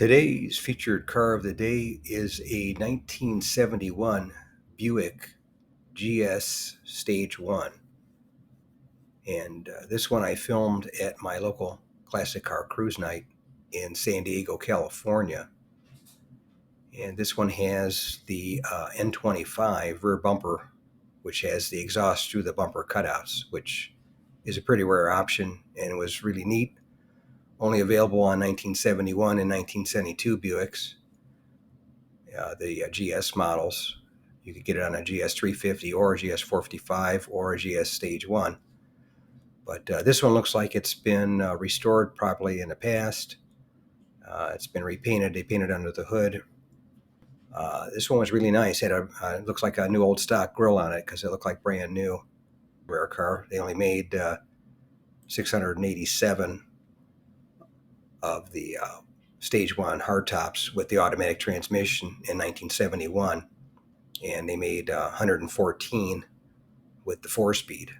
Today's featured car of the day is a 1971 Buick GS Stage 1. And this one I filmed at my local classic car cruise night in San Diego, California. And this one has the N25 rear bumper, which has the exhaust through the bumper cutouts, which is a pretty rare option and was really neat. Only available on 1971 and 1972 Buicks. The GS models. You could get it on a GS 350 or a GS 455 or a GS Stage 1. But this one looks like it's been restored properly in the past. It's been repainted. They painted under the hood. This one was really nice. It looks like a new old stock grille on it because it looked like brand new. Rare car. They only made 687 of the Stage 1 hardtops with the automatic transmission in 1971, and they made 114 with the 4-speed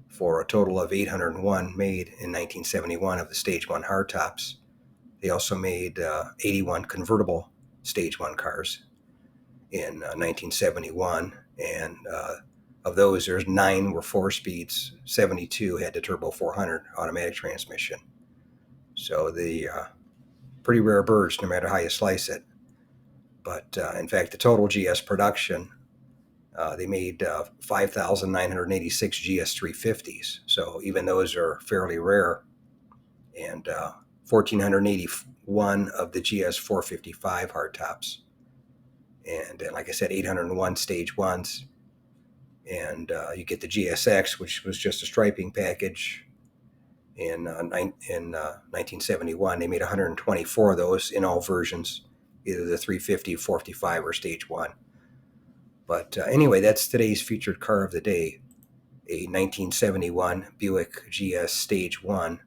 for a total of 801 made in 1971 of the Stage 1 hardtops. They also made 81 convertible Stage 1 cars in 1971, and of those, there's 9 were 4-speeds, 72 had the Turbo 400 automatic transmission. So the pretty rare birds, no matter how you slice it. But in fact, the total GS production, they made 5,986 GS 350s. So even those are fairly rare. And 1,481 of the GS 455 hardtops. And like I said, 801 Stage 1s. And you get the GSX, which was just a striping package. In 1971, they made 124 of those in all versions, either the 350, 455, or Stage 1. But anyway, that's today's featured car of the day, a 1971 Buick GS Stage 1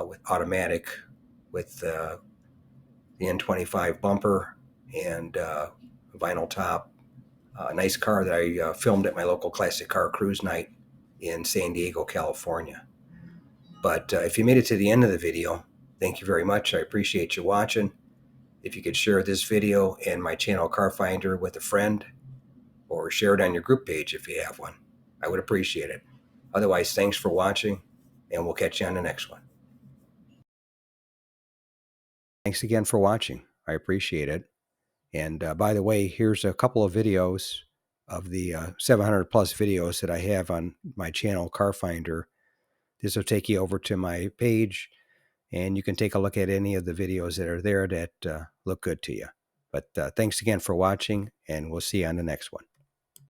with automatic, with the N25 bumper and vinyl top. Nice car that I filmed at my local classic car cruise night in San Diego, California. But if you made it to the end of the video, thank you very much. I appreciate you watching. If you could share this video and my channel Car Finder with a friend, or share it on your group page if you have one, I would appreciate it. Otherwise, thanks for watching, and we'll catch you on the next one. Thanks again for watching. I appreciate it. And by the way, here's a couple of videos of the 700 plus videos that I have on my channel Car Finder. This will take you over to my page, and you can take a look at any of the videos that are there that look good to you. But thanks again for watching, and we'll see you on the next one.